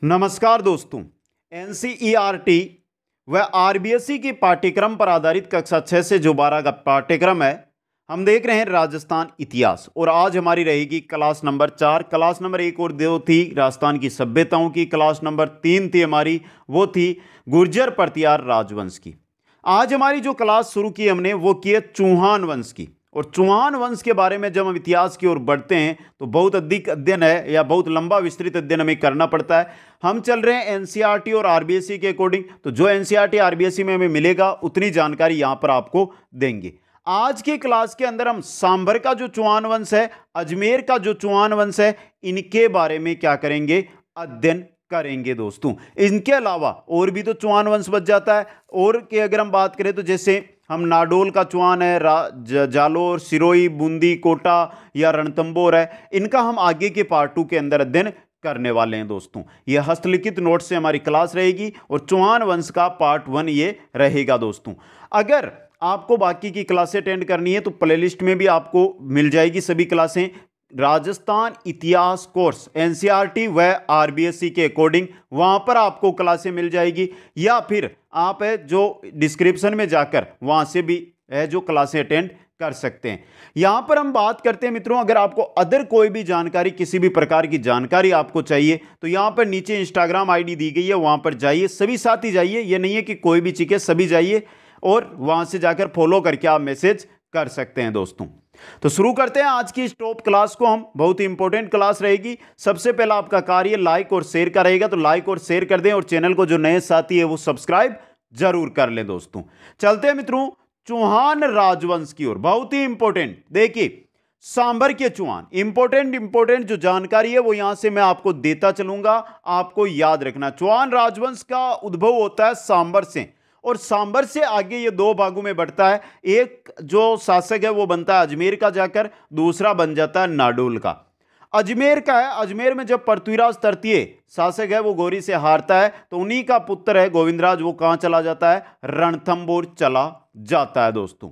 नमस्कार दोस्तों। एनसीईआरटी व आरबीएसई की पाठ्यक्रम पर आधारित कक्षा 6 से जो 12 का पाठ्यक्रम है, हम देख रहे हैं राजस्थान इतिहास। और आज हमारी रहेगी क्लास नंबर 4। क्लास नंबर 1 और 2 थी राजस्थान की सभ्यताओं की। क्लास नंबर 3 थी हमारी, वो थी गुर्जर प्रतिहार राजवंश की। आज हमारी जो क्लास शुरू की हमने वो की है चौहान वंश की। और चौहान वंश के बारे में जब हम इतिहास की ओर बढ़ते हैं तो बहुत अधिक अध्ययन है या बहुत लंबा विस्तृत अध्ययन हमें करना पड़ता है। हम चल रहे हैं एनसीईआरटी और आरबीएसई के अकॉर्डिंग, तो जो एनसीईआरटी आरबीएसई में हमें मिलेगा उतनी जानकारी यहां पर आपको देंगे। आज की क्लास के अंदर हम सांभर का जो चौहान वंश है, अजमेर का जो चौहान वंश है, इनके बारे में क्या करेंगे, अध्ययन करेंगे दोस्तों। इनके अलावा और भी तो चौहान वंश बच जाता है। और की अगर हम बात करें तो जैसे हम नाडोल का चौहान है, जालोर, सिरोही, बूंदी, कोटा या रणथंभौर है, इनका हम आगे के पार्ट 2 के अंदर अध्ययन करने वाले हैं दोस्तों। यह हस्तलिखित नोट से हमारी क्लास रहेगी और चौहान वंश का पार्ट 1 ये रहेगा दोस्तों। अगर आपको बाकी की क्लासें अटेंड करनी है तो प्लेलिस्ट में भी आपको मिल जाएगी सभी क्लासें। राजस्थान इतिहास कोर्स एनसीईआरटी व आरबीएसई के अकॉर्डिंग वहां पर आपको क्लासें मिल जाएगी, या फिर आप है जो डिस्क्रिप्शन में जाकर वहां से भी है जो क्लासें अटेंड कर सकते हैं। यहां पर हम बात करते हैं मित्रों, अगर आपको अदर कोई भी जानकारी, किसी भी प्रकार की जानकारी आपको चाहिए तो यहां पर नीचे इंस्टाग्राम आईडी दी गई है, वहां पर जाइए, सभी साथी जाइए। यह नहीं है कि कोई भी चीजें, सभी जाइए और वहां से जाकर फॉलो करके आप मैसेज कर सकते हैं दोस्तों। तो शुरू करते हैं आज की इस टॉप क्लास को। हम बहुत ही इंपॉर्टेंट क्लास रहेगी। सबसे पहला आपका कार्य लाइक और शेयर का रहेगा, तो लाइक और शेयर कर दें और चैनल को जो नए साथी है वो सब्सक्राइब जरूर कर लें दोस्तों। चलते हैं मित्रों चौहान राजवंश की ओर। बहुत ही इंपॉर्टेंट देखिए, सांभर के चौहान, इंपॉर्टेंट जो जानकारी है वो यहां से मैं आपको देता चलूंगा। आपको याद रखना, चौहान राजवंश का उद्भव होता है सांभर से, और सांभर से आगे ये दो भागों में बढ़ता है। एक जो शासक है वो बनता है अजमेर का जाकर, दूसरा बन जाता है नाडोल का। अजमेर का है, अजमेर में जब पृथ्वीराज तृतीय शासक है वो गौरी से हारता है तो उन्हीं का पुत्र है गोविंदराज, वो कहां चला जाता है, रणथंभौर चला जाता है दोस्तों।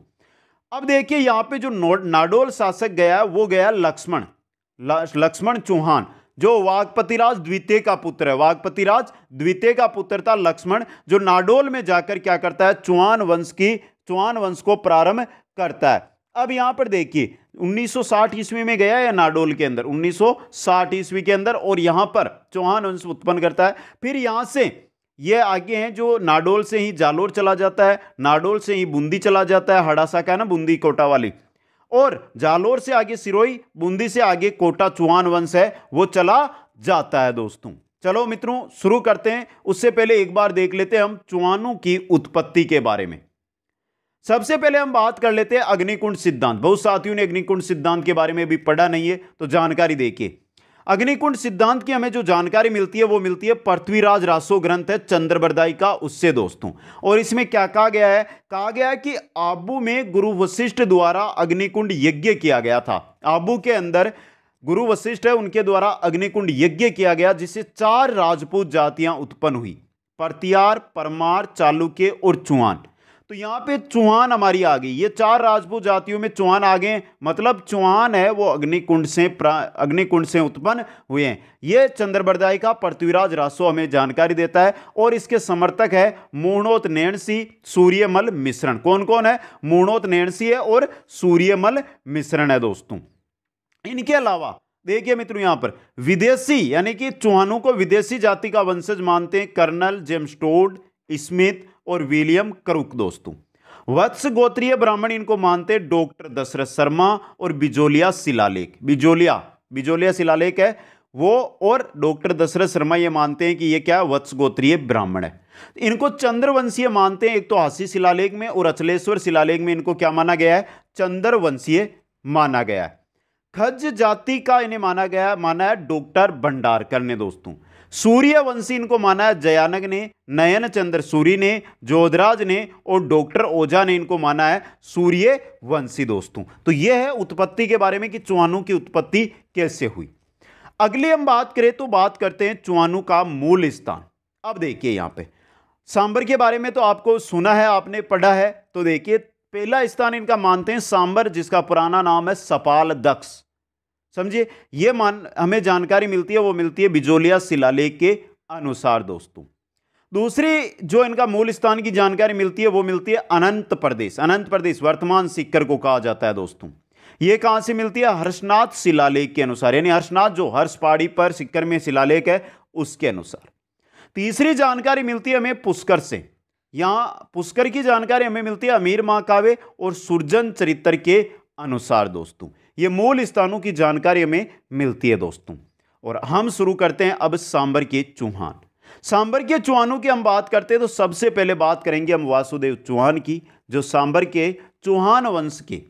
अब देखिए यहां पे जो नाडोल शासक गया वो गया लक्ष्मण चौहान, जो वागपतिराज द्वितीय का पुत्र है। वागपतिराज द्वितीय का पुत्र था लक्ष्मण, जो नाडोल में जाकर क्या करता है, चौहान वंश को प्रारंभ करता है। अब यहां पर देखिए 1960 ईस्वी में गया है नाडोल के अंदर, 1960 ईस्वी के अंदर, और यहां पर चौहान वंश उत्पन्न करता है। फिर यहां से ये आगे हैं जो नाडोल से ही जालोर चला जाता है, नाडोल से ही बूंदी चला जाता है, हड़ासा का है ना बूंदी कोटा वाली, और जालोर से आगे सिरोही, बूंदी से आगे कोटा चौहान वंश है वो चला जाता है दोस्तों। चलो मित्रों शुरू करते हैं। उससे पहले एक बार देख लेते हैं हम चौहानों की उत्पत्ति के बारे में। सबसे पहले हम बात कर लेते हैं अग्निकुंड सिद्धांत। बहुत साथियों ने अग्निकुंड सिद्धांत के बारे में भी पढ़ा नहीं है तो जानकारी देखिए। अग्निकुंड सिद्धांत की हमें जो जानकारी मिलती है वो मिलती है पृथ्वीराज रासो ग्रंथ है चंद्रबरदाई का, उससे दोस्तों। और इसमें क्या कहा गया है, कहा गया है कि आबू में गुरु वशिष्ठ द्वारा अग्निकुंड यज्ञ किया गया था। आबू के अंदर गुरु वशिष्ठ है, उनके द्वारा अग्निकुंड यज्ञ किया गया, जिससे 4 राजपूत जातियां उत्पन्न हुई, प्रतिहार, परमार, चालुक्य और चौहान। तो यहां पे चौहान हमारी आ गई, ये 4 राजपूत जातियों में चौहान आ गए, मतलब चौहान है वो अग्निकुंड से उत्पन्न हुए हैं। ये चंद्रबरदाई का पृथ्वीराज रासो हमें जानकारी देता है। और इसके समर्थक है मूर्णोत नैणसी, सूर्यमल मिश्रण। कौन कौन है, मूर्णोत नैणसी है और सूर्यमल मिश्रण है दोस्तों। इनके अलावा देखिए मित्रों यहां पर विदेशी, यानी कि चौहानों को विदेशी जाति का वंशज मानते हैं कर्नल जेम्स टोड, स्मिथ और विलियम क्रुक दोस्तों। वत्स गोत्रीय ब्राह्मण इनको मानते हैं डॉक्टर दशरथ शर्मा और बिजोलिया शिलालेख। बिजोलिया शिलालेख है वो, और डॉक्टर दशरथ शर्मा ये मानते हैं कि ये क्या है, वत्स गोत्रीय ब्राह्मण है। इनको चंद्रवंशीय मानते हैं, एक तो हासी शिलालेख में और अचलेश्वर शिलालेख में इनको क्या माना गया है, चंद्रवंशीय माना गया है। खज जाति का इन्हें माना है डॉक्टर भंडारकर ने दोस्तों। सूर्यवंशी इनको माना है जयानग ने, नयन चंद्र सूरी ने, जोधराज ने और डॉक्टर ओझा ने इनको माना है सूर्यवंशी दोस्तों। तो यह है उत्पत्ति के बारे में कि चौहानों की उत्पत्ति कैसे हुई। अगली हम बात करें तो बात करते हैं चौहानों का मूल स्थान। अब देखिए यहां पे सांभर के बारे में तो आपको सुना है, आपने पढ़ा है, तो देखिए पहला स्थान इनका मानते हैं सांभर, जिसका पुराना नाम है सपाल दक्ष। समझिए, ये हमें जानकारी मिलती है वो मिलती है बिजोलिया शिलालेख के अनुसार दोस्तों। दूसरी जो इनका मूल स्थान की जानकारी मिलती है वो मिलती है अनंत प्रदेश। अनंत प्रदेश वर्तमान सीकर को कहा जाता है दोस्तों। ये कहां से मिलती है? हर्षनाथ शिलालेख के अनुसार, यानी हर्षनाथ जो हर्ष पहाड़ी पर सीकर में शिलालेख है उसके अनुसार। तीसरी जानकारी मिलती है हमें पुष्कर से। यहां पुष्कर की जानकारी हमें मिलती है अमीर महाकाव्य और सुरजन चरित्र के अनुसार दोस्तों। ये मूल स्थानों की जानकारी हमें मिलती है दोस्तों। और हम शुरू करते हैं अब सांबर के चौहान। सांबर के चौहानों की हम बात करते हैं तो सबसे पहले बात करेंगे हम वासुदेव चौहान की, जो सांबर के चौहान वंश के,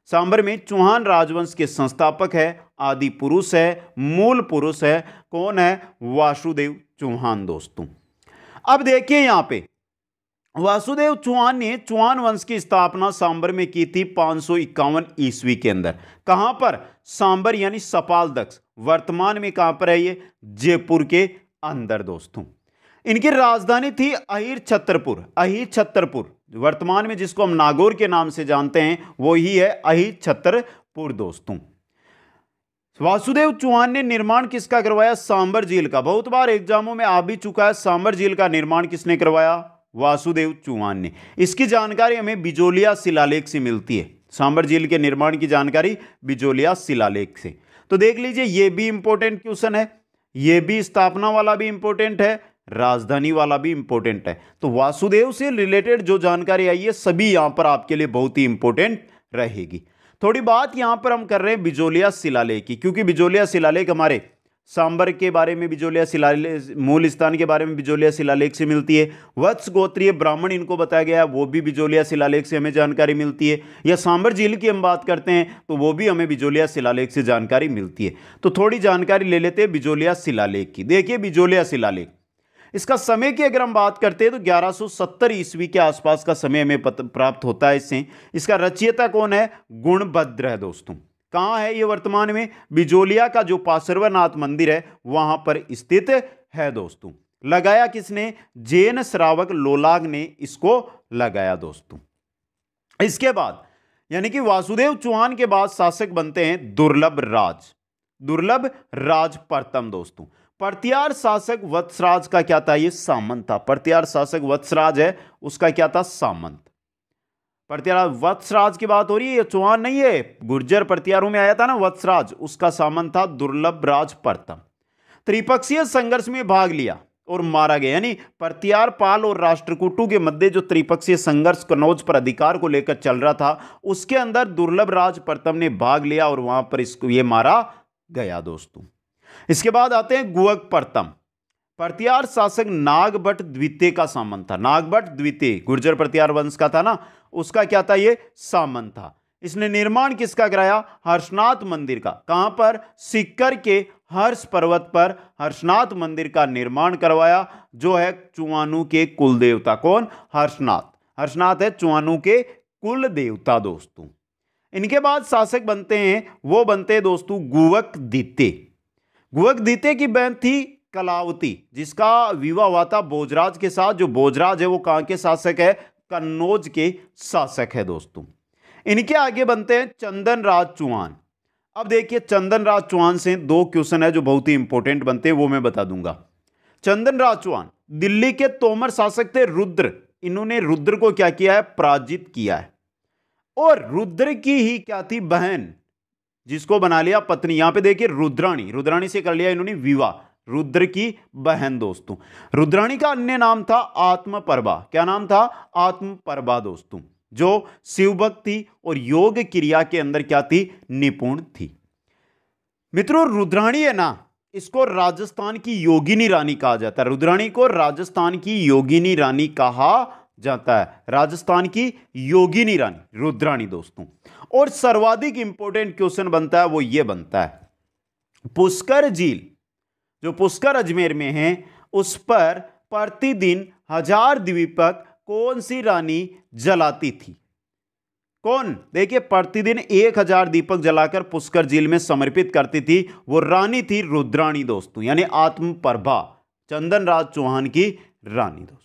सांबर में चौहान राजवंश के संस्थापक है, आदि पुरुष है, मूल पुरुष है। कौन है? वासुदेव चौहान दोस्तों। अब देखिए यहां पे वासुदेव चौहान ने चौहान वंश की स्थापना सांबर में की थी 551 ईस्वी के अंदर। कहां पर? सांबर यानी सपालदक्ष, वर्तमान में कहां पर है ये? जयपुर के अंदर दोस्तों। इनकी राजधानी थी अहिर छत्रपुर। अहिर छत्रपुर वर्तमान में जिसको हम नागौर के नाम से जानते हैं वो ही है अहिर छत्रपुर दोस्तों। वासुदेव चौहान ने निर्माण किसका करवाया? सांबर झील का। बहुत बार एग्जामों में आ भी चुका है, सांबर झील का निर्माण किसने करवाया? वासुदेव चौहान ने। इसकी जानकारी हमें बिजोलिया शिलालेख से मिलती है। सांबर झील के निर्माण की जानकारी बिजोलिया शिलालेख से। तो देख लीजिए ये भी इंपॉर्टेंट क्वेश्चन है, ये भी स्थापना वाला भी इंपॉर्टेंट है, राजधानी वाला भी इंपॉर्टेंट है। तो वासुदेव से रिलेटेड जो जानकारी आई है सभी यहां पर आपके लिए बहुत ही इंपॉर्टेंट रहेगी। थोड़ी बात यहां पर हम कर रहे हैं बिजोलिया शिलालेख की, क्योंकि बिजोलिया शिलालेख हमारे सांबर के बारे में बिजोलिया शिलालेख, मूल स्थान के बारे में बिजोलिया शिलालेख से मिलती है। वत्स गोत्रीय ब्राह्मण इनको बताया गया है, वो भी बिजोलिया शिलालेख से हमें जानकारी मिलती है। या सांबर झील की हम बात करते हैं तो वो भी हमें बिजोलिया शिलालेख से जानकारी मिलती है। तो थोड़ी जानकारी ले लेते हैं बिजोलिया शिलालेख की। देखिए बिजोलिया शिलालेख, इसका समय की अगर हम बात करते हैं तो 1170 ईस्वी के आसपास का समय हमें प्राप्त होता है इससे। इसका रचयिता कौन है? गुणभद्र है दोस्तों। कहां है ये वर्तमान में? बिजोलिया का जो पार्श्वनाथ मंदिर है वहां पर स्थित है दोस्तों। लगाया किसने? जैन श्रावक लोलाग ने इसको लगाया दोस्तों। इसके बाद यानी कि वासुदेव चौहान के बाद शासक बनते हैं दुर्लभ राज। दुर्लभ राज प्रथम दोस्तों। पर्तियार शासक वत्सराज का क्या था? ये सामंत था। पर्तियार शासक वत्सराज है, उसका क्या था? सामंत। पर्तियार वत्सराज की बात हो रही है, चौहान नहीं है। गुर्जर पर्तियारों में आया था ना वत्सराज, उसका सामंत था दुर्लभ राज प्रथम। त्रिपक्षीय संघर्ष में भाग लिया और मारा गया, यानी पर्तियार पाल और राष्ट्रकूटों के मध्य जो त्रिपक्षीय संघर्ष कन्नौज पर अधिकार को लेकर चल रहा था उसके अंदर दुर्लभ राज प्रथम ने भाग लिया और वहां पर इसको ये मारा गया दोस्तों। इसके बाद आते हैं गुहक प्रथम। पर्तियार शासक नागभट्ट द्वितीय का सामंत था। नागभट्ट द्वितीय गुर्जर पर्तियार वंश का था ना, उसका क्या था? ये सामंत था। इसने निर्माण किसका कराया? हर्षनाथ मंदिर का। कहां पर? सीकर के हर्ष पर्वत पर हर्षनाथ मंदिर का निर्माण करवाया, जो है चौहानों के कुल देवता। कौन? हर्षनाथ। हर्षनाथ है चौहानों के कुल देवता दोस्तों। इनके बाद शासक बनते हैं, वो बनते हैं दोस्तों गुहक द्वितीय। गुहक द्वितीय की बहन थी कलावती, जिसका विवाह हुआ था भोजराज के साथ। जो भोजराज है वो कहां के शासक है? कन्नौज के शासक है दोस्तों। इनके आगे बनते हैं चंदन राज चौहान। अब देखिए चंदन राज चौहान से दो क्वेश्चन है जो बहुत ही इंपॉर्टेंट बनते हैं, वो मैं बता दूंगा। चंदन राज चौहान दिल्ली के तोमर शासक थे रुद्र। इन्होंने रुद्र को क्या किया है? पराजित किया है। और रुद्र की ही क्या थी? बहन, जिसको बना लिया पत्नी। यहां पे देखिए रुद्राणी, रुद्राणी से कर लिया इन्होंने विवाह। रुद्र की बहन दोस्तों। रुद्राणी का अन्य नाम था आत्मप्रभा। क्या नाम था? आत्मप्रभा दोस्तों, जो शिव भक्ति और योग क्रिया के अंदर क्या थी? निपुण थी। मित्रों रुद्राणी है ना, इसको राजस्थान की योगिनी रानी कहा जाता है। रुद्राणी को राजस्थान की योगिनी रानी कहा जाता है। राजस्थान की योगिनी रानी रुद्राणी दोस्तों। और सर्वाधिक इंपॉर्टेंट क्वेश्चन बनता है वो ये बनता है पुष्कर झील, जो पुष्कर अजमेर में है, उस पर प्रतिदिन 1000 दीपक कौन सी रानी जलाती थी? कौन? देखिए प्रतिदिन 1000 दीपक जलाकर पुष्कर झील में समर्पित करती थी, वो रानी थी रुद्राणी दोस्तों, यानी आत्मप्रभा, चंदन राज चौहान की रानी दोस्तों।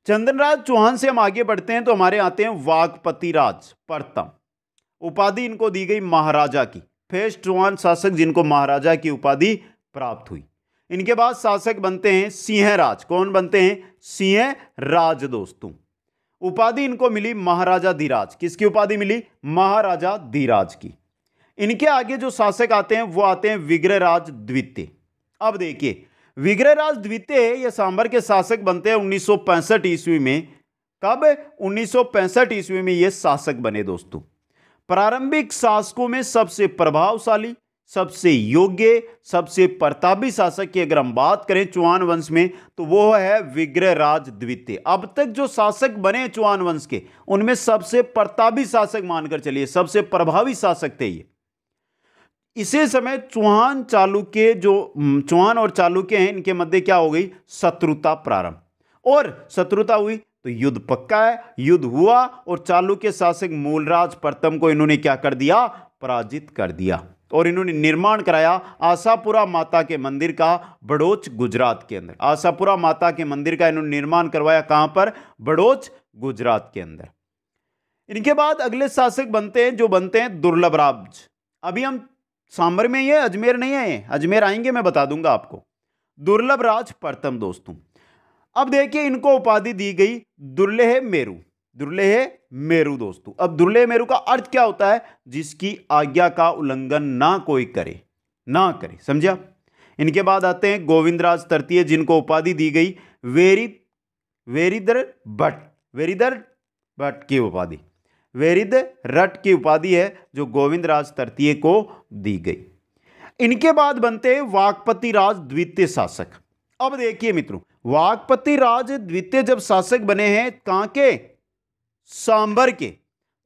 चंदन राज चौहान से हम आगे बढ़ते हैं तो हमारे आते हैं वागपति राज प्रथम। उपाधि इनको दी गई महाराजा की। फर्स्ट चौहान शासक जिनको महाराजा की उपाधि प्राप्त हुई। इनके बाद शासक बनते हैं सिंहराज। कौन बनते हैं? सिंहराज दोस्तों। उपाधि इनको मिली महाराजा धीराज। किसकी उपाधि मिली? महाराजा धीराज की। इनके आगे जो शासक आते हैं वो आते हैं विग्रहराज द्वितीय। अब देखिए, विग्रहराज द्वितीय ये सांबर के शासक बनते हैं 1965 ईस्वी में। कब? 1965 ईस्वी में ये शासक बने दोस्तों। प्रारंभिक शासकों में सबसे प्रभावशाली, सबसे योग्य, सबसे प्रतापी शासक की अगर हम बात करें चौहान वंश में तो वो है विग्रहराज द्वितीय। अब तक जो शासक बने चौहान वंश के उनमें सबसे प्रतापी शासक मानकर चलिए, सबसे प्रभावी शासक थे ये। इसी समय चौहान चालुक्य, जो चौहान और चालुक्य हैं, इनके मध्य क्या हो गई? शत्रुता प्रारंभ। और शत्रुता हुई तो युद्ध पक्का है, युद्ध हुआ और चालुक्य शासक मूलराज प्रथम को इन्होंने क्या कर दिया? पराजित कर दिया। और इन्होंने निर्माण कराया आशापुरा माता के मंदिर का बड़ोच गुजरात के अंदर। आशापुरा माता के मंदिर का इन्होंने निर्माण करवाया कहां पर? बड़ोच गुजरात के अंदर। इनके बाद अगले शासक बनते हैं जो बनते हैं दुर्लभराज। अभी हम सांबर में, ये अजमेर नहीं है, अजमेर आएंगे मैं बता दूंगा आपको। दुर्लभराज प्रथम दोस्तों। अब देखिए इनको उपाधि दी गई दुर्लेह मेरु। दुर्लेह मेरु दोस्तों। अब दुर्लेह मेरु का अर्थ क्या होता है? जिसकी आज्ञा का उल्लंघन ना कोई करे, ना करे, समझा? इनके बाद आते हैं गोविंदराज तृतीय, जिनको उपाधि दी गई वेरिदर भट्ट की उपाधि। वेरिद रट की उपाधि है जो गोविंदराज तृतीय को दी गई। इनके बाद बनते हैं वाकपति राज द्वितीय शासक। अब देखिए मित्रों, वाकपति राज द्वितीय जब शासक बने हैं कहां के? सांबर के।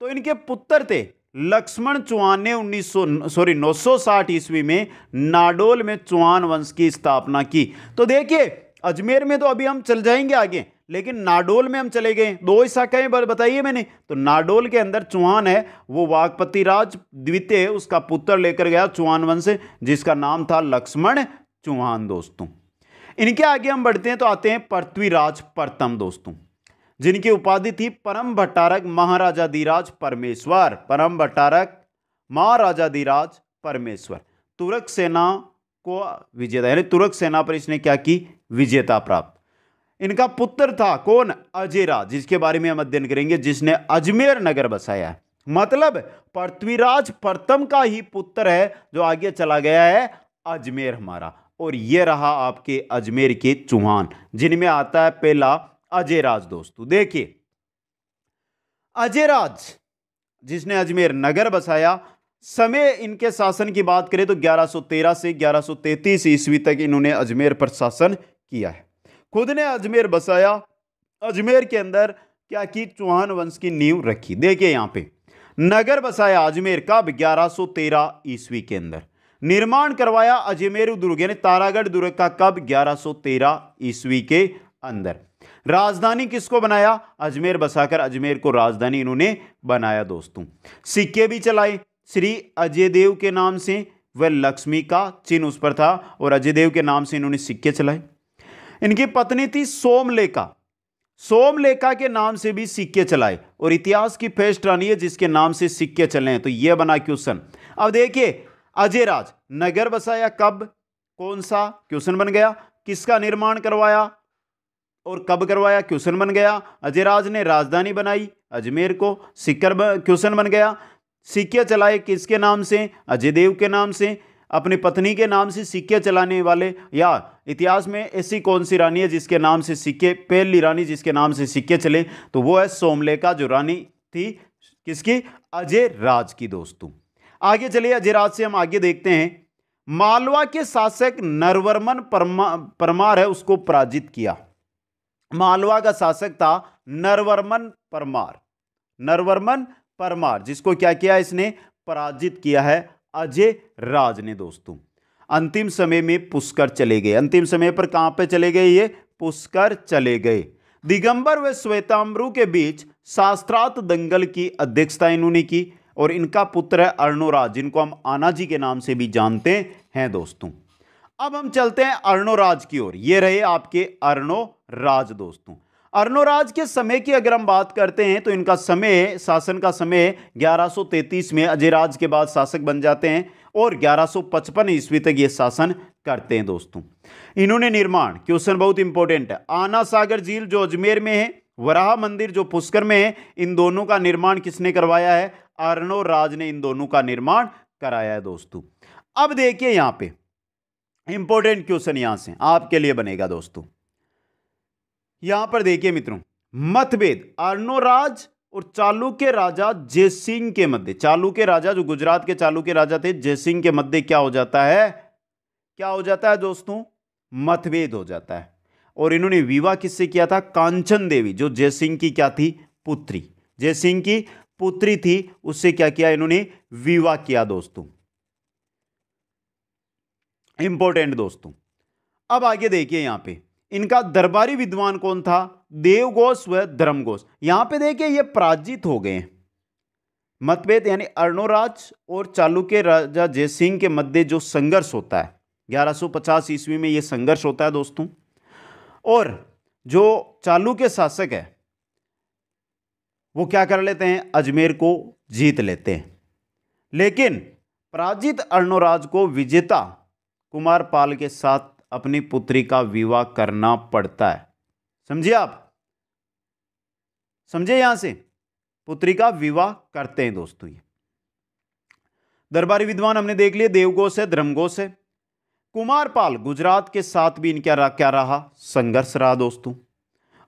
तो इनके पुत्र थे लक्ष्मण चौहान ने 960 ईस्वी में नाडोल में चौहान वंश की स्थापना की। तो देखिए अजमेर में तो अभी हम चल जाएंगे आगे, लेकिन नाडोल में हम चले गए। दो शाखाएं बताइए मैंने। तो नाडोल के अंदर चौहान है, वो वाकपति राज द्वितीय उसका पुत्र लेकर गया चौहान वंश, जिसका नाम था लक्ष्मण चौहान दोस्तों। इनके आगे हम बढ़ते हैं तो आते हैं पृथ्वीराज प्रथम दोस्तों, जिनकी उपाधि थी परम भट्टारक महाराजाधिराज परमेश्वर। परम भट्टारक महाराजाधिराज परमेश्वर। तुर्क सेना को विजेता, यानी तुर्क सेना पर इसने क्या की? विजेता प्राप्त। इनका पुत्र था कौन? अजयराज, जिसके बारे में हम अध्ययन करेंगे, जिसने अजमेर नगर बसाया है। मतलब पृथ्वीराज प्रथम का ही पुत्र है जो आगे चला गया है अजमेर हमारा। और यह रहा आपके अजमेर के चौहान, जिनमें आता है पहला अजयराज दोस्तों। देखिए अजयराज जिसने अजमेर नगर बसाया, समय इनके शासन की बात करें तो 1113 से 1133 ईस्वी तक इन्होंने अजमेर पर शासन किया है। खुद ने अजमेर बसाया। अजमेर के अंदर क्या की? चौहान वंश की नींव रखी। देखिए यहां पे नगर बसाया अजमेर कब? 1113 ईस्वी के अंदर। निर्माण करवाया अजमेर दुर्ग यानी तारागढ़ दुर्ग का कब? 1113 ईस्वी के अंदर। राजधानी किसको बनाया? अजमेर बसाकर अजमेर को राजधानी इन्होंने बनाया दोस्तों। सिक्के भी चलाए श्री अजय देव के नाम से, वह लक्ष्मी का चिन्ह उस पर था और अजय देव के नाम से इन्होंने सिक्के चलाए। इनकी पत्नी थी सोमलेखा। सोमलेखा के नाम से भी सिक्के चलाए और इतिहास की फेस्ट रानी है जिसके नाम से सिक्के चले हैं। तो यह बना क्वेश्चन। अब देखिए अजयराज नगर बसाया कब? कौन सा? क्वेश्चन बन गया। किसका निर्माण करवाया और कब करवाया? क्वेश्चन बन गया। अजयराज ने राजधानी बनाई अजमेर को, सिक्कर क्वेश्चन बन गया। सिक्के चलाए किसके नाम से? अजय देव के नाम से। अपनी पत्नी के नाम से सिक्के चलाने वाले, या इतिहास में ऐसी कौन सी रानी है जिसके नाम से सिक्के, पहली रानी जिसके नाम से सिक्के चले? तो वो है सोमलेखा, जो रानी थी किसकी? अजयराज की दोस्तों। आगे चलिए, अजयराज से हम आगे देखते हैं। मालवा के शासक नरवर्मन परमार है, उसको पराजित किया। मालवा का शासक था नरवर्मन परमार। नरवर्मन परमार जिसको क्या किया? इसने पराजित किया है अजयराज ने दोस्तों। अंतिम समय में पुष्कर चले गए। अंतिम समय पर कहां पे चले गए? ये पुष्कर चले गए। दिगंबर व श्वेतांबरू के बीच शास्त्रार्थ दंगल की अध्यक्षता इन्होंने की और इनका पुत्र है अर्णोराज, जिनको हम आनाजी के नाम से भी जानते हैं दोस्तों। अब हम चलते हैं अर्णोराज की ओर। ये रहे आपके अर्णोराज दोस्तों। अर्णोराज के समय की अगर हम बात करते हैं तो इनका समय, शासन का समय 1133 में अजयराज के बाद शासक बन जाते हैं और 1155 ईस्वी तक ये शासन करते हैं दोस्तों। इन्होंने निर्माण, क्वेश्चन बहुत इंपॉर्टेंट है, आना सागर झील जो अजमेर में है, वराह मंदिर जो पुष्कर में है, इन दोनों का निर्माण किसने करवाया है? अर्णोराज ने इन दोनों का निर्माण कराया है दोस्तों। अब देखिए यहां पे इंपॉर्टेंट क्वेश्चन यहां से आपके लिए बनेगा दोस्तों। यहां पर देखिए मित्रों, मतभेद अर्णोराज और चालुक्य राजा जयसिंह के मध्य, चालुक्य राजा जो गुजरात के चालुक्य राजा थे, जयसिंह के मध्य क्या हो जाता है? क्या हो जाता है दोस्तों? मतभेद हो जाता है। और इन्होंने विवाह किससे किया था? कांचन देवी जो जयसिंह की क्या थी? पुत्री, जयसिंह की पुत्री थी, उससे क्या किया इन्होंने? विवाह किया दोस्तों। इंपॉर्टेंट दोस्तों। अब आगे देखिए यहां पे इनका दरबारी विद्वान कौन था? देवघोष व धर्मघोष। यहां पे देखिए ये पराजित हो गए। मतभेद यानी अर्णोराज और चालुक्य राजा जयसिंह के मध्य जो संघर्ष होता है 1150 ईस्वी में, ये संघर्ष होता है दोस्तों। और जो चालुक्य शासक है वो क्या कर लेते हैं? अजमेर को जीत लेते हैं। लेकिन पराजित अर्णोराज को विजेता कुमारपाल के साथ अपनी पुत्री का विवाह करना पड़ता है। समझिए आप, समझे? यहां से पुत्री का विवाह करते हैं दोस्तों। ये दरबारी विद्वान हमने देख लिए, देवघोष है, धर्मघोष है। कुमारपाल गुजरात के साथ भी इनका क्या रहा? संघर्ष रहा दोस्तों।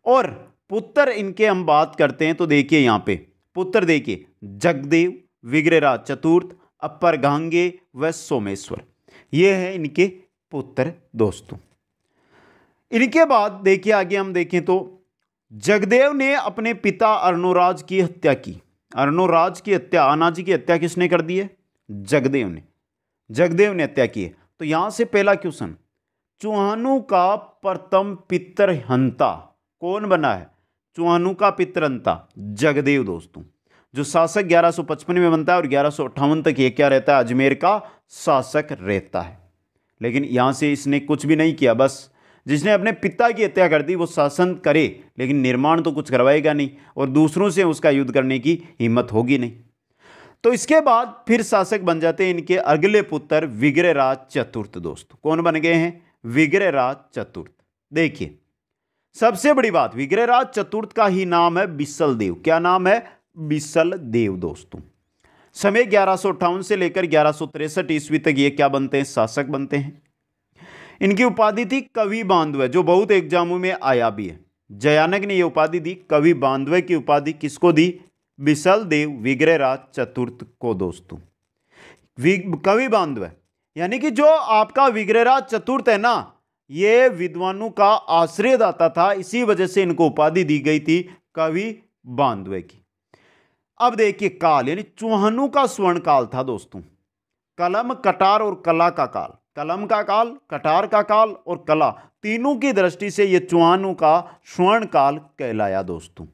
और पुत्र इनके हम बात करते हैं तो देखिए यहां पे पुत्र देखिए, जगदेव, विग्रहराज चतुर्थ, अपर गांगे व सोमेश्वर, ये है इनके पुत्र दोस्तों। इनके बाद देखिए आगे हम देखें तो जगदेव ने अपने पिता अर्णोराज की हत्या की। अर्णोराज की हत्या, आनाजी की हत्या किसने कर दी है? जगदेव ने। जगदेव ने हत्या की है। तो यहां से पहला क्वेश्चन, चौहानों का प्रथम पितृहंता कौन बना है? चौहानों का पितृहंता जगदेव दोस्तों। जो शासक 1155 में बनता है और 1158 तक ये क्या रहता है? अजमेर का शासक रहता है। लेकिन यहां से इसने कुछ भी नहीं किया, बस जिसने अपने पिता की हत्या कर दी वो शासन करे लेकिन निर्माण तो कुछ करवाएगा नहीं और दूसरों से उसका युद्ध करने की हिम्मत होगी नहीं। तो इसके बाद फिर शासक बन जाते हैं इनके अगले पुत्र विग्रहराज चतुर्थ दोस्तों। कौन बन गए हैं? विग्रहराज चतुर्थ। देखिए सबसे बड़ी बात, विग्रहराज चतुर्थ का ही नाम है बिसल देव। क्या नाम है? बिसल देव दोस्तों। समय 1158 से लेकर 1163 ईस्वी तक ये क्या बनते हैं? शासक बनते हैं। इनकी उपाधि थी कवि बांधव, जो बहुत एग्जामों में आया भी है। जयानक ने यह उपाधि दी, कवि बांधव की उपाधि किसको दी? बिसल देव विग्रहराज चतुर्थ को दोस्तों। कवि बांधव यानी कि जो आपका विग्रहराज चतुर्थ है ना, ये विद्वानों का आश्रयदाता था, इसी वजह से इनको उपाधि दी गई थी कवि बांधव की। अब देखिए काल यानी चौहानों का स्वर्ण काल था दोस्तों। कलम, कटार और कला का काल, कलम का काल, कटार का काल और कला, तीनों की दृष्टि से यह चौहानों का स्वर्ण काल कहलाया दोस्तों।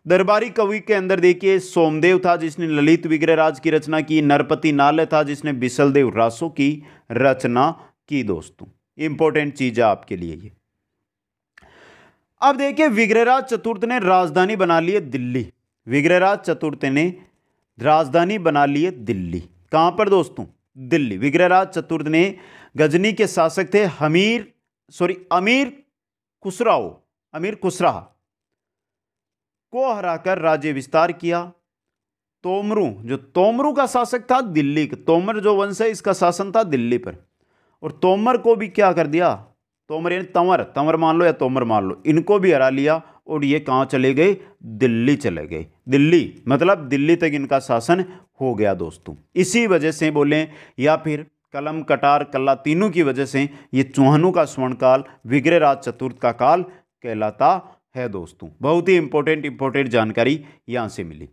दरबारी कवि के अंदर देखिए सोमदेव था जिसने ललित विग्रहराज की रचना की, नरपति नाल था जिसने बिसलदेव रासों की रचना की दोस्तों। इंपॉर्टेंट चीज है आपके लिए ये। अब देखिए विग्रहराज चतुर्थ ने राजधानी बना ली है दिल्ली। विग्रहराज चतुर्थ ने राजधानी बना ली है दिल्ली। कहां पर दोस्तों? दिल्ली। विग्रहराज चतुर्थ ने गजनी के शासक थे अमीर खुसराह को हराकर राज्य विस्तार किया। तोमरू का शासक था दिल्ली का, तोमर जो वंश है इसका शासन था दिल्ली पर। और तोमर को भी क्या कर दिया? तोमर यानी तंवर मान लो या तोमर मान लो, इनको भी हरा लिया और ये कहां चले गए? दिल्ली चले गए। दिल्ली मतलब दिल्ली तक इनका शासन हो गया दोस्तों। इसी वजह से बोले या फिर कलम, कटार, कल्ला, तीनों की वजह से ये चौहानों का स्वर्णकाल विग्रहराज चतुर्थ का काल कहलाता है दोस्तों। बहुत ही इंपॉर्टेंट जानकारी यहां से मिली।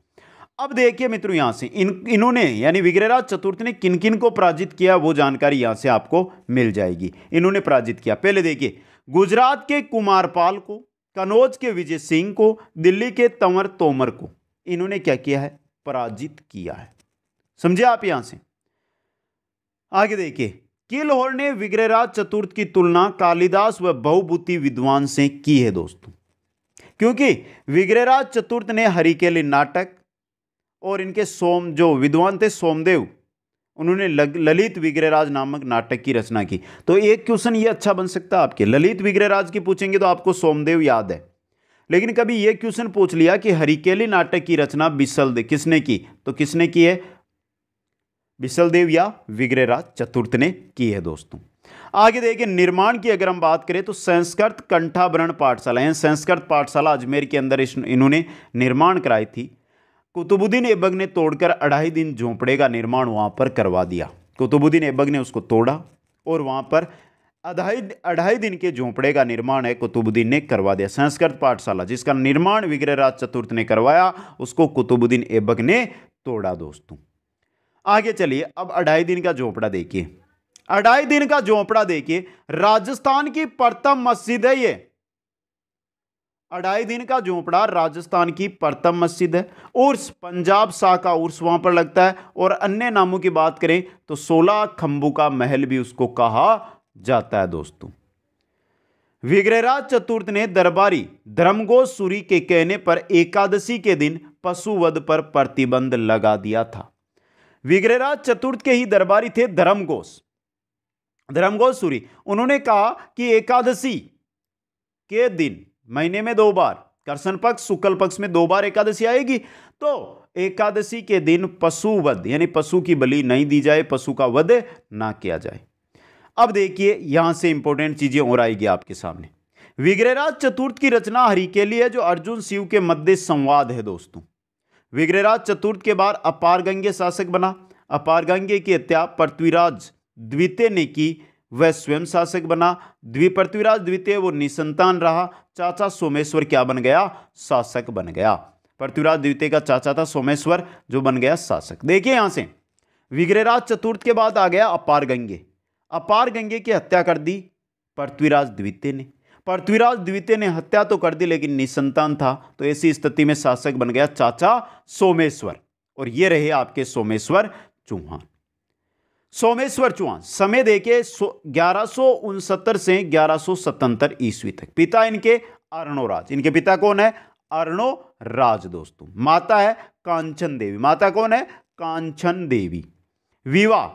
अब देखिए मित्रों यहां से इन्होंने यानी विग्रहराज चतुर्थ ने किन किन को पराजित किया वो जानकारी यहां से आपको मिल जाएगी। इन्होंने पराजित किया, पहले देखिए गुजरात के कुमारपाल को, कनौज के विजय सिंह को, दिल्ली के तंवर तोमर को इन्होंने क्या किया है? पराजित किया है। समझे आप यहां से? आगे देखिए किलहोर ने विग्रहराज चतुर्थ की तुलना कालिदास व बहुभूति विद्वान से की है दोस्तों, क्योंकि विग्रहराज चतुर्थ ने हरिकेली नाटक और इनके जो विद्वान थे सोमदेव, उन्होंने ललित विग्रहराज नामक नाटक की रचना की। तो एक क्वेश्चन ये अच्छा बन सकता है आपके, ललित विग्रहराज की पूछेंगे तो आपको सोमदेव याद है, लेकिन कभी ये क्वेश्चन पूछ लिया कि हरिकेली नाटक की रचना बिसलदेव किसने की, तो किसने की है, बिसलदेव या विग्रहराज चतुर्थ ने की है दोस्तों। आगे देखिए निर्माण की अगर हम बात करें तो संस्कृत कंठाभरण पाठशाला, यानी संस्कृत पाठशाला अजमेर के अंदर इन्होंने निर्माण कराई थी। कुतुबुद्दीन ऐबक ने तोड़कर 2.5 दिन झोंपड़े का निर्माण वहां पर करवा दिया। कुतुबुद्दीन ऐबक ने उसको तोड़ा और वहां पर 2.5 दिन के झोंपड़े का निर्माण है कुतुबुद्दीन ने करवा दिया। संस्कृत पाठशाला जिसका निर्माण विग्रहराज चतुर्थ ने करवाया, उसको कुतुबुद्दीन ऐबक ने तोड़ा दोस्तों। आगे चलिए, अब 2.5 दिन का झोंपड़ा देखिए, 2.5 दिन का झोंपड़ा देखिए, राजस्थान की प्रथम मस्जिद है ये। 2.5 दिन का झोंपड़ा राजस्थान की प्रथम मस्जिद है। उर्स पंजाब शाह का उर्स वहां पर लगता है, और अन्य नामों की बात करें तो 16 खंभों का महल भी उसको कहा जाता है दोस्तों। विग्रहराज चतुर्थ ने दरबारी धर्मघोष सूरी के कहने पर एकादशी के दिन पशुवध पर प्रतिबंध लगा दिया था। विग्रहराज चतुर्थ के ही दरबारी थे धर्मघोष सूरी। उन्होंने कहा कि एकादशी के दिन महीने में 2 बार, कृष्ण पक्ष शुक्ल पक्ष में 2 बार एकादशी आएगी, तो एकादशी के दिन पशुवध यानी पशु की बलि नहीं दी जाए, पशु का वध ना किया जाए। अब देखिए यहां से इंपॉर्टेंट चीजें और आएगी आपके सामने। विग्रहराज चतुर्थ की रचना हरिकेली है, जो अर्जुन शिव के मध्य संवाद है दोस्तों। विग्रहराज चतुर्थ के बाद अपारगंगे शासक बना। अपारगंगे की हत्या पृथ्वीराज द्वितीय ने की, वह स्वयं शासक बना। पृथ्वीराज द्वितीय वो निसंतान रहा। चाचा सोमेश्वर क्या बन गया, शासक बन गया। पृथ्वीराज द्वितीय का चाचा था सोमेश्वर, जो बन गया शासक। देखिए यहां से विग्रहराज चतुर्थ के बाद आ गया अपारगंगे। अपारगंगे की हत्या कर दी पृथ्वीराज द्वितीय ने। पृथ्वीराज द्वितीय ने हत्या तो कर दी लेकिन निसंतान था, तो ऐसी स्थिति में शासक बन गया चाचा सोमेश्वर, और ये रहे आपके सोमेश्वर चौहान। सोमेश्वर चौहान समय देखिए 1169 से 1177 ईस्वी तक। पिता इनके अर्णोराज, इनके पिता कौन है, अर्णोराज दोस्तों। माता है कांचन देवी, माता कौन है, कांचन देवी। विवाह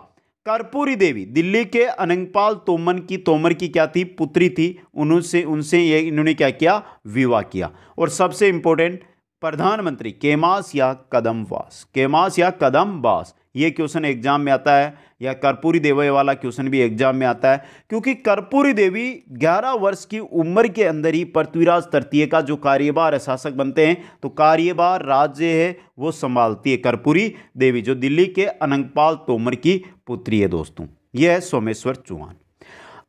कर्पूरी देवी, दिल्ली के अनंगपाल तोमर की क्या थी, पुत्री थी। उनसे ये इन्होंने क्या किया, विवाह किया। और सबसे इंपॉर्टेंट प्रधानमंत्री केमास या कदमवास, केमास या कदमवास, ये क्वेश्चन एग्जाम में आता है, या कर्पूरी देवी वाला क्वेश्चन भी एग्जाम में आता है, क्योंकि कर्पूरी देवी 11 वर्ष की उम्र के अंदर ही पृथ्वीराज तृतीय का जो कार्यभार है, शासक बनते हैं, तो कार्यभार राज्य है वो संभालती है कर्पूरी देवी, जो दिल्ली के अनंगपाल तोमर की पुत्री है दोस्तों। यह है सोमेश्वर चौहान।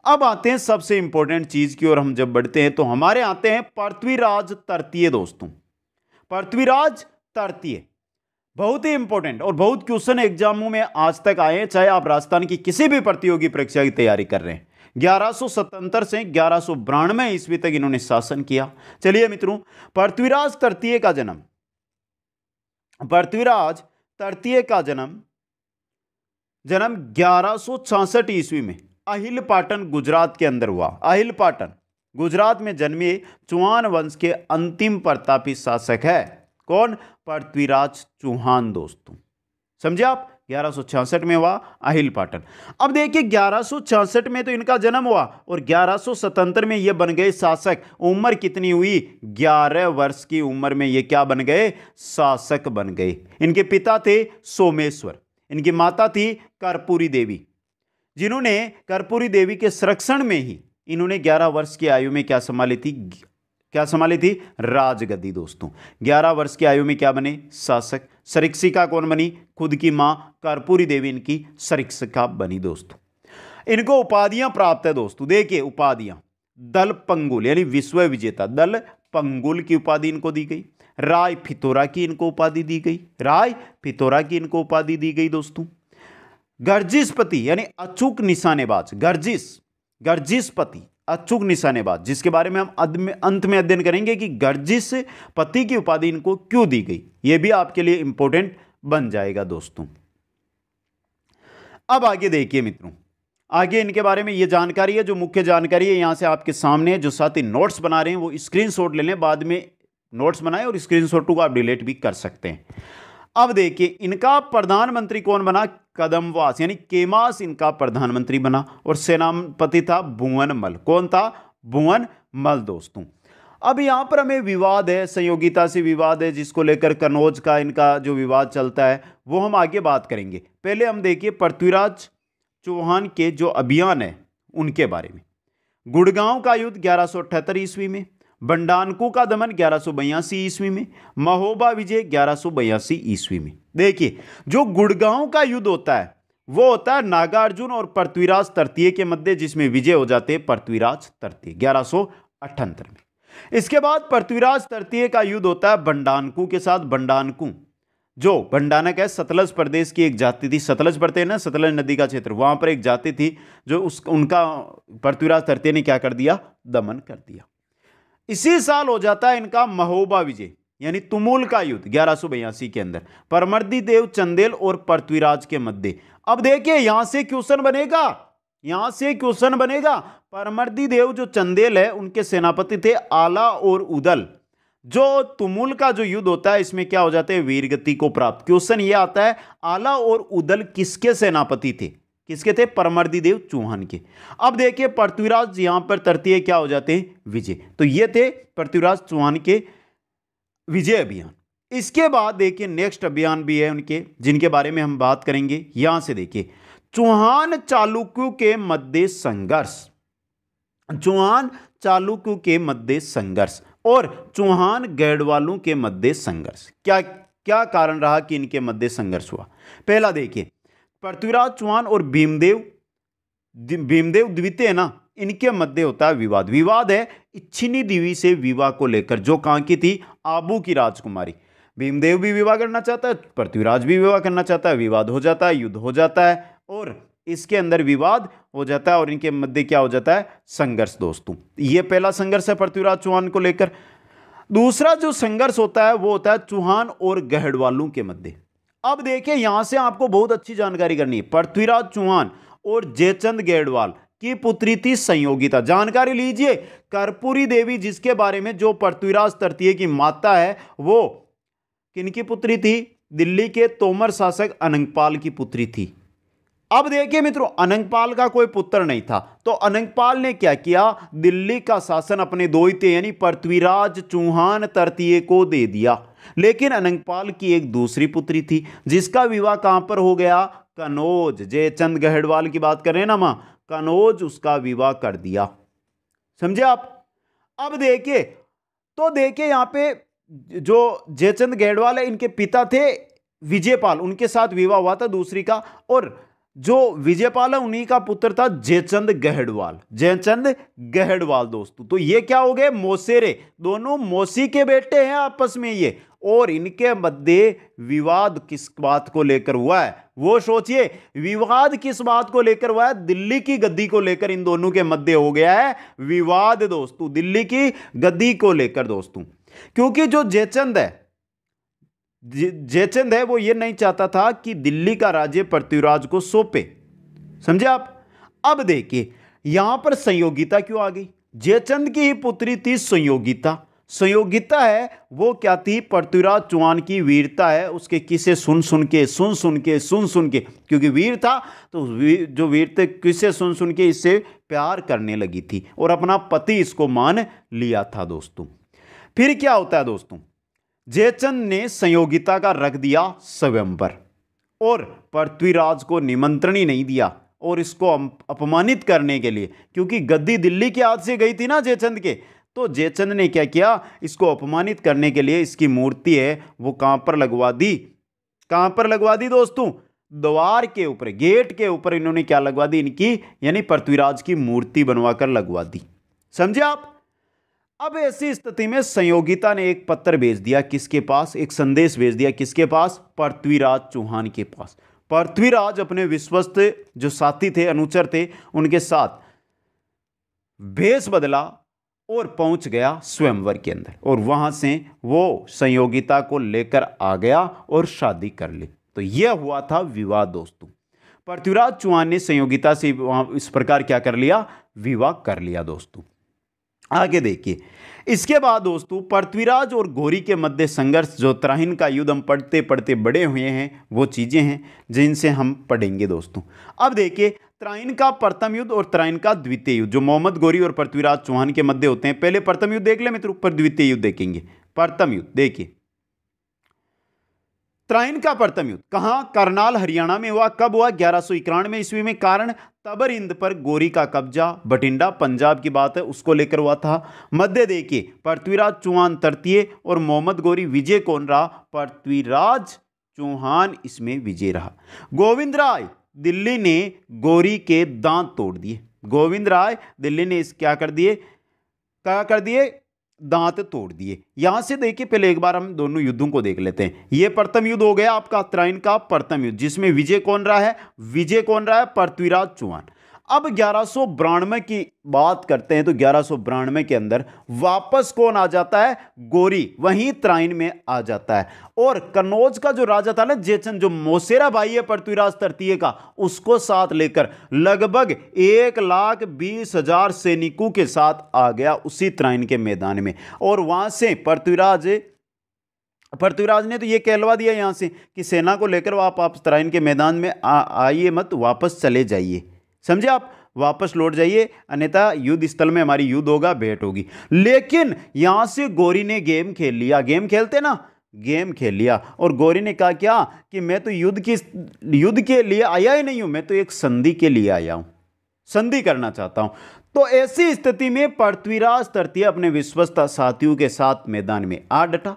अब आते हैं सबसे इंपॉर्टेंट चीज की ओर हम जब बढ़ते हैं तो हमारे आते हैं पृथ्वीराज तृतीय दोस्तों। पृथ्वीराज तृतीय बहुत ही इंपॉर्टेंट और बहुत क्वेश्चन एग्जामों में आज तक आए हैं, चाहे आप राजस्थान की किसी भी प्रतियोगी परीक्षा की तैयारी कर रहे हैं। 1177 से 1192 ईस्वी तक इन्होंने शासन किया। चलिए मित्रों, पृथ्वीराज तृतीय का जन्म, पृथ्वीराज तृतीय का जन्म 1166 ईस्वी में अहिलपाटन गुजरात के अंदर हुआ। अहिलपाटन गुजरात में जन्मे चौहान वंश के अंतिम प्रतापी शासक है कौन, पृथ्वीराज चौहान दोस्तों। समझे आप, 1166 में हुआ अहिलपाटन। अब देखिए 1166 में तो इनका जन्म हुआ और 1177 में ये बन गए शासक। उम्र कितनी हुई, 11 वर्ष की उम्र में ये क्या बन गए, शासक बन गए। इनके पिता थे सोमेश्वर, इनकी माता थी कर्पूरी देवी, जिन्होंने कर्पूरी देवी के संरक्षण में ही इन्होंने 11 वर्ष की आयु में क्या संभाली थी, क्या संभाली थी, राजगद्दी दोस्तों। 11 वर्ष की आयु में क्या बने, शासक। सरिक्षिका कौन बनी, खुद की मां कर्पूरी देवी इनकी सरिक्षिका बनी दोस्तों। इनको उपाधियां प्राप्त है दोस्तों। देखिए उपाधियां, दल पंगुल यानी विश्व विजेता, दल पंगुल की उपाधि इनको दी गई। राय फितोरा की इनको उपाधि दी गई, राय फितोरा की इनको उपाधि दी गई दोस्तों। गर्जिशपति यानी अचूक निशानेबाज, गर्जिशपति अचूक निशानेबाज, जिसके बारे में हम अंत में अध्ययन करेंगे कि गर्जिश पति की उपाधि इनको क्यों दी गई, यह भी आपके लिए इंपॉर्टेंट बन जाएगा दोस्तों। अब आगे देखिए मित्रों, आगे इनके बारे में यह जानकारी है, जो मुख्य जानकारी है यहां से आपके सामने है। जो साथी नोट्स बना रहे हैं वो स्क्रीनशॉट ले लें, बाद में नोट्स बनाएं और स्क्रीनशॉट को आप डिलीट भी कर सकते हैं। अब देखिए इनका प्रधानमंत्री कौन बना, कदमवास यानी केमास इनका प्रधानमंत्री बना और सेनापति था भुवनमल। कौन था? भुवनमल दोस्तों। अब यहाँ पर हमें विवाद है, संयोगिता से विवाद है, जिसको लेकर कनौज का इनका जो विवाद चलता है वो हम आगे बात करेंगे। पहले हम देखिए पृथ्वीराज चौहान के जो अभियान है उनके बारे में। गुड़गांव का युद्ध 1178 ईस्वी में, बंडानकू का दमन 1182 ईस्वी में, महोबा विजय 1182 ईस्वी में। देखिए जो गुड़गांव का युद्ध होता है वो होता है नागार्जुन और पृथ्वीराज तृतीय के मध्य, जिसमें विजय हो जाते हैं पृथ्वीराज तृतीय 1178 में। इसके बाद पृथ्वीराज तृतीय का युद्ध होता है बंडानकू के साथ। बंडानकू जो बंडानक है सतलज प्रदेश की एक जाति थी, सतलज पढ़ते हैं ना, सतलज नदी का क्षेत्र, वहां पर एक जाति थी जो उनका पृथ्वीराज तृतीय ने क्या कर दिया? दमन कर दिया। इसी साल हो जाता है इनका महोबा विजय यानी तुमुल का युद्ध 1182 के अंदर, परमर्दी देव चंदेल और पृथ्वीराज के मध्य। अब देखिए यहां से क्वेश्चन बनेगा, यहां से क्वेश्चन बनेगा। परमर्दी देव जो चंदेल है उनके सेनापति थे आला और उदल। जो तुमुल का जो युद्ध होता है इसमें क्या हो जाते हैं? वीरगति को प्राप्त। क्वेश्चन ये आता है आला और उदल किसके सेनापति थे? किसके थे? परमर्दी देव चौहान के। अब देखिए पृथ्वीराज यहां पर तृतीय क्या हो जाते हैं? विजय। तो ये थे पृथ्वीराज चौहान के विजय अभियान। इसके बाद देखिए नेक्स्ट अभियान भी है उनके, जिनके बारे में हम बात करेंगे। यहां से देखिए चौहान चालुक्यों के मध्य संघर्ष, चौहान चालुक्यों के मध्य संघर्ष और चौहान गढ़वालों के मध्य संघर्ष। क्या क्या कारण रहा कि इनके मध्य संघर्ष हुआ? पहला देखिए पृथ्वीराज चौहान और भीमदेव द्वितीय ना, इनके मध्य होता है विवाद। विवाद है इच्छिनी देवी से विवाह को लेकर, जो कहां की थी? आबू की राजकुमारी। भीमदेव भी विवाह करना चाहता है, पृथ्वीराज भी विवाह करना चाहता है, विवाद हो जाता है, युद्ध हो जाता है और इसके अंदर विवाद हो जाता है और इनके मध्य क्या हो जाता है? संघर्ष दोस्तों। ये पहला संघर्ष है पृथ्वीराज चौहान को लेकर। दूसरा जो संघर्ष होता है वो होता है चौहान और गढ़वालों के मध्य। अब देखिए यहां से आपको बहुत अच्छी जानकारी करनी है। पृथ्वीराज चौहान और जयचंद गढ़वाल की पुत्री थी संयोगिता। जानकारी लीजिए, कर्पूरी देवी जिसके बारे में, जो पृथ्वीराज तृतीय की माता है, वो किनकी पुत्री थी? दिल्ली के तोमर शासक अनंगपाल की पुत्री थी। अब देखिए मित्रों, अनंगपाल का कोई पुत्र नहीं था, तो अनंगपाल ने क्या किया? दिल्ली का शासन अपने दोहिते यानी पृथ्वीराज चौहान तृतीय को दे दिया। लेकिन अनंगपाल की एक दूसरी पुत्री थी जिसका विवाह कहां पर हो गया? कनौज। जयचंद गढ़वाल की बात कर रहे हैं ना मां, कनौज उसका विवाह कर दिया। समझे आप? अब देखिए, तो देखिए यहां पे जो जयचंद गढ़वाल है इनके पिता थे विजयपाल, उनके साथ विवाह हुआ था दूसरी का, और जो विजयपाल है उन्हीं का पुत्र था जयचंद गढ़वाल। जयचंद गढ़वाल दोस्तों, तो ये क्या हो गए? मौसेरे, दोनों मौसी के बेटे हैं आपस में ये, और इनके मध्य विवाद किस बात को लेकर हुआ है? वो सोचिए, विवाद किस बात को लेकर हुआ है? दिल्ली की गद्दी को लेकर इन दोनों के मध्य हो गया है विवाद दोस्तों, दिल्ली की गद्दी को लेकर दोस्तों। क्योंकि जो जयचंद है वो ये नहीं चाहता था कि दिल्ली का राज्य पृथ्वीराज को सौंपे। समझे आप? अब देखिए यहां पर संयोगिता क्यों आ गई? जयचंद की ही पुत्री थी संयोगिता। संयोगिता है वो क्या थी? पृथ्वीराज चौहान की वीरता है, उसके किस्से सुन सुन के, क्योंकि वीर था तो जो वीर थे किस्से सुन सुन के इससे प्यार करने लगी थी और अपना पति इसको मान लिया था दोस्तों। फिर क्या होता है दोस्तों? जयचंद ने संयोगिता का रख दिया स्वयंवर और पृथ्वीराज को निमंत्रण ही नहीं दिया, और इसको अपमानित करने के लिए, क्योंकि गद्दी दिल्ली के हाथ से गई थी ना जयचंद के, तो जयचंद ने क्या किया? इसको अपमानित करने के लिए इसकी मूर्ति है वो कहां पर लगवा दी? कहां पर लगवा दी दोस्तों? द्वार के ऊपर, गेट के ऊपर इन्होंने क्या लगवा दी? इनकी यानी पृथ्वीराज की मूर्ति बनवाकर लगवा दी। समझे आप? अब ऐसी स्थिति में संयोगिता ने एक पत्र भेज दिया किसके पास? एक संदेश भेज दिया किसके पास? पृथ्वीराज चौहान के पास। पृथ्वीराज अपने विश्वस्त जो साथी थे, अनुचर थे, उनके साथ भेष बदला और पहुंच गया स्वयंवर के अंदर, और वहां से वो संयोगिता को लेकर आ गया और शादी कर ली। तो यह हुआ था विवाह दोस्तों। पृथ्वीराज चौहान ने संयोगिता से इस प्रकार क्या कर लिया? विवाह कर लिया दोस्तों। आगे देखिए, इसके बाद दोस्तों पृथ्वीराज और गौरी के मध्य संघर्ष, जो त्राहिन का युद्ध हम पढ़ते पढ़ते बड़े हुए हैं, वो चीज़ें हैं जिनसे हम पढ़ेंगे दोस्तों। अब देखिए, त्राहिन का प्रथम युद्ध और त्राहिन का द्वितीय युद्ध जो मोहम्मद गौरी और पृथ्वीराज चौहान के मध्य होते हैं। पहले प्रथम युद्ध देख ले मित्रों, पर द्वितीय युद्ध देखेंगे। प्रथम युद्ध देखिए, त्राइन का प्रथम युद्ध कहां, करनाल हरियाणा में हुआ। कब हुआ, 1191 ईस्वी में। कारण तबरिंद पर गोरी का कब्जा, बठिंडा पंजाब की बात है, उसको लेकर हुआ था। मध्य देखिए, पृथ्वीराज चौहान तृतीय और मोहम्मद गौरी विजय कौन रहा, पृथ्वीराज चौहान इसमें विजय रहा। गोविंद राय दिल्ली ने गौरी के दांत तोड़ दिए। गोविंद राय दिल्ली ने इस क्या कर दिए, दांत तोड़ दिए। यहां से देखिए, पहले एक बार हम दोनों युद्धों को देख लेते हैं। यह प्रथम युद्ध हो गया आपका त्राइन का प्रथम युद्ध, जिसमें विजय कौन रहा है, पृथ्वीराज चौहान। अब 1192 की बात करते हैं तो 1192 के अंदर वापस कौन आ जाता है, गोरी वहीं त्राइन में आ जाता है। और कन्नौज का जो राजा था ना जेचन, जो मोसेरा भाई है पृथ्वीराज तृतीय का, उसको साथ लेकर लगभग 1,20,000 सैनिकों के साथ आ गया उसी त्राइन के मैदान में। और वहां से पृथ्वीराज ने तो ये कहलवा दिया यहां से कि सेना को लेकर आप त्राइन के मैदान में आइए मत, वापस चले जाइए। समझे आप, वापस लौट जाइए, अन्यथा युद्ध स्थल में हमारी युद्ध होगा, भेंट होगी। लेकिन यहां से गौरी ने गेम खेल लिया, गेम खेलते ना, गेम खेल लिया। और गौरी ने कहा क्या कि मैं तो युद्ध के लिए आया ही नहीं हूं, मैं तो एक संधि के लिए आया हूं, संधि करना चाहता हूं। तो ऐसी स्थिति में पृथ्वीराज तृतीय अपने विश्वस्त साथियों के साथ मैदान में आ डटा।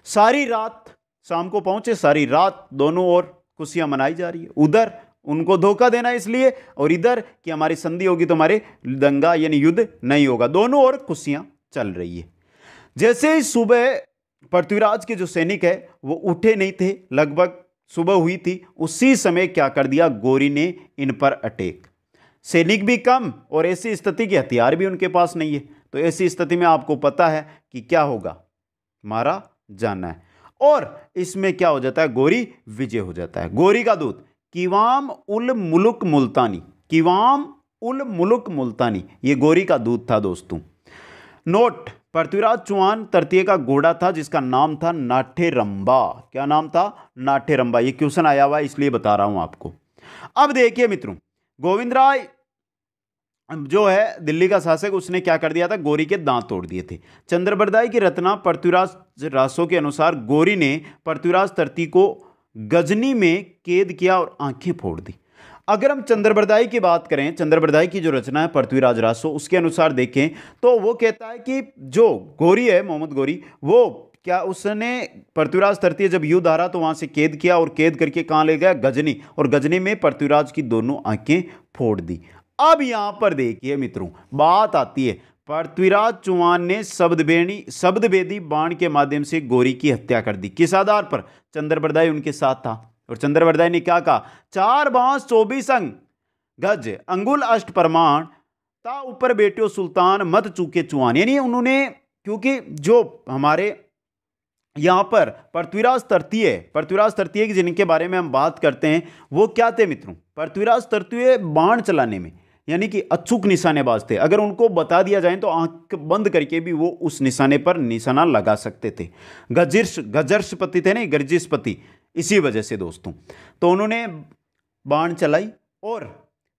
सारी रात, शाम को पहुंचे, सारी रात दोनों ओर खुशियां मनाई जा रही है। उधर उनको धोखा देना इसलिए, और इधर कि हमारी संधि होगी तो हमारे दंगा यानी युद्ध नहीं होगा। दोनों ओर खुशियां चल रही है। जैसे ही सुबह पृथ्वीराज के जो सैनिक है वो उठे नहीं थे, लगभग सुबह हुई थी, उसी समय क्या कर दिया, गौरी ने इन पर अटैक। सैनिक भी कम और ऐसी स्थिति के हथियार भी उनके पास नहीं है। तो ऐसी स्थिति में आपको पता है कि क्या होगा, मारा जाना है। और इसमें क्या हो जाता है, गौरी विजय हो जाता है। गौरी का दूत कीवाम उल मुलुक मुल्तानी, ये गौरी का दूत था दोस्तों। नोट, पृथ्वीराज चौहान तृतीय का घोड़ा था जिसका नाम था नाट्यरंबा। क्या नाम था, नाट्यरंबा। ये क्वेश्चन आया हुआ है इसलिए बता रहा हूं आपको। अब देखिए मित्रों, गोविंद राय जो है दिल्ली का शासक, उसने क्या कर दिया था, गौरी के दांत तोड़ दिए थे। चंद्रबरदाई की रचना पृथ्वीराज रासो के अनुसार गौरी ने पृथ्वीराज तृतीय को गजनी में कैद किया और आंखें फोड़ दी। अगर हम चंद्रबरदाई की बात करें, चंद्रबरदाई की जो रचना है पृथ्वीराज रासो, उसके अनुसार देखें तो वो कहता है कि जो गौरी है, मोहम्मद गौरी, वो क्या उसने पृथ्वीराज तृतीय जब युद्ध आ रहा तो वहां से कैद किया और कैद करके कहां ले गया, गजनी, और गजनी में पृथ्वीराज की दोनों आंखें फोड़ दी। अब यहां पर देखिए मित्रों, बात आती है, पृथ्वीराज चौहान ने शब्दभेदी बाण के माध्यम से गौरी की हत्या कर दी। किस आधार पर, चंद्रबरदाई उनके साथ था और चंद्रबरदाई ने क्या कहा, 4 बांस 24 अंग गज अंगुल अष्ट प्रमाण ता ऊपर बेटियों सुल्तान मत चूके चौहान। यानी उन्होंने, क्योंकि जो हमारे यहां पर पृथ्वीराज तृतीय की जिनके बारे में हम बात करते हैं वो क्या थे मित्रों, पृथ्वीराज तृतीय बाण चलाने में यानी कि अचूक निशानेबाज थे। अगर उनको बता दिया जाए तो आंख बंद करके भी वो उस निशाने पर निशाना लगा सकते थे। गजर्षपति थे नहीं, गर्जिष्पति, इसी वजह से दोस्तों तो उन्होंने बाण चलाई और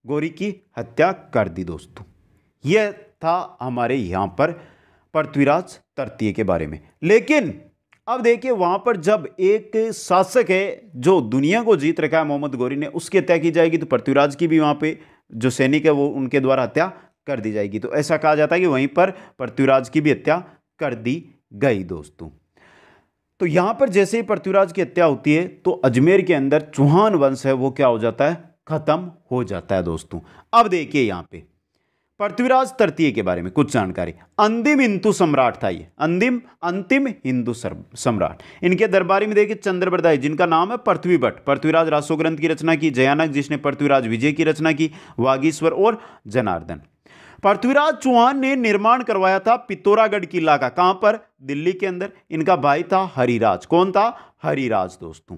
गौरी की हत्या कर दी दोस्तों। यह था हमारे यहां पर पृथ्वीराज तृतीय के बारे में। लेकिन अब देखिए, वहां पर जब एक शासक है जो दुनिया को जीत रखा है, मोहम्मद गौरी ने, उसकी हत्या की जाएगी तो पृथ्वीराज की भी वहां पे जो सैनिक है वो उनके द्वारा हत्या कर दी जाएगी। तो ऐसा कहा जाता है कि वहीं पर पृथ्वीराज की भी हत्या कर दी गई दोस्तों। तो यहां पर जैसे ही पृथ्वीराज की हत्या होती है तो अजमेर के अंदर चौहान वंश है वो क्या हो जाता है, खत्म हो जाता है दोस्तों। अब देखिए यहां पे पृथ्वीराज तृतीय के बारे में कुछ जानकारी। अंतिम हिंदू सम्राट था ये, अंतिम हिंदू सम्राट। इनके दरबारी में देखिए चंद्रबरदाई जिनका नाम है पृथ्वी भट्ट, पृथ्वीराज रासो ग्रंथ की रचना की, जयानक जिसने पृथ्वीराज विजय की रचना की, वागीश्वर और जनार्दन। पृथ्वीराज चौहान ने निर्माण करवाया था पिथौरागढ़ किला का, कहां पर, दिल्ली के अंदर। इनका भाई था हरिराज। कौन था, हरिराज दोस्तों।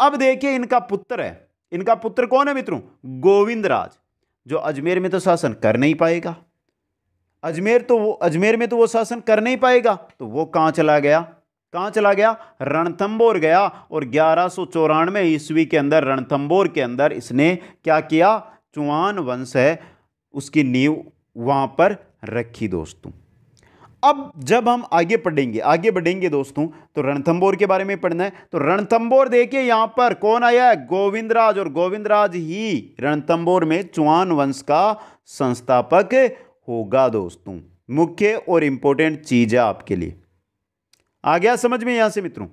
अब देखिए इनका पुत्र है, इनका पुत्र कौन है मित्रों, गोविंद राज, जो अजमेर में तो शासन कर नहीं पाएगा। अजमेर में तो वो शासन कर नहीं पाएगा, तो वो कहां चला गया? कहां चला गया? रणथंबोर गया। और 1194 ईस्वी के अंदर रणथंबोर के अंदर इसने क्या किया? चौहान वंश है उसकी नींव वहां पर रखी दोस्तों। अब जब हम आगे बढ़ेंगे दोस्तों, तो रणथंबोर के बारे में पढ़ना है। तो रणथंबोर देखिए यहां पर कौन आया है? गोविंदराज। और गोविंदराज ही रणथंबोर में चौहान वंश का संस्थापक होगा दोस्तों। मुख्य और इंपॉर्टेंट चीज है आपके लिए। आ गया समझ में यहां से मित्रों?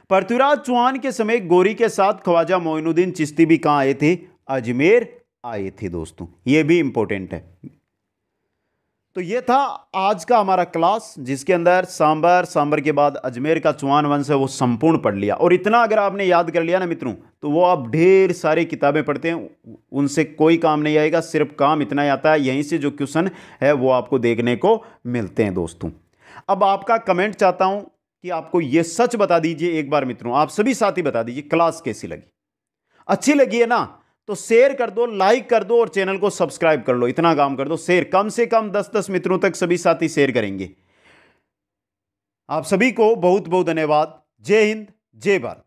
पृथ्वीराज चौहान के समय गोरी के साथ ख्वाजा मोइनुद्दीन चिश्ती भी कहां आए थे? अजमेर आए थे दोस्तों। यह भी इंपॉर्टेंट है। तो यह था आज का हमारा क्लास, जिसके अंदर सांबर के बाद अजमेर का चौहान वंश है वो संपूर्ण पढ़ लिया। और इतना अगर आपने याद कर लिया ना मित्रों, तो वो आप ढेर सारी किताबें पढ़ते हैं उनसे कोई काम नहीं आएगा। सिर्फ काम इतना ही आता है, यहीं से जो क्वेश्चन है वो आपको देखने को मिलते हैं दोस्तों। अब आपका कमेंट चाहता हूं कि आपको यह सच बता दीजिए एक बार मित्रों, आप सभी साथी बता दीजिए क्लास कैसी लगी। अच्छी लगी है ना? तो शेयर कर दो, लाइक कर दो और चैनल को सब्सक्राइब कर लो। इतना काम कर दो, शेयर कम से कम 10-10 मित्रों तक सभी साथी शेयर करेंगे। आप सभी को बहुत बहुत धन्यवाद। जय हिंद, जय भारत।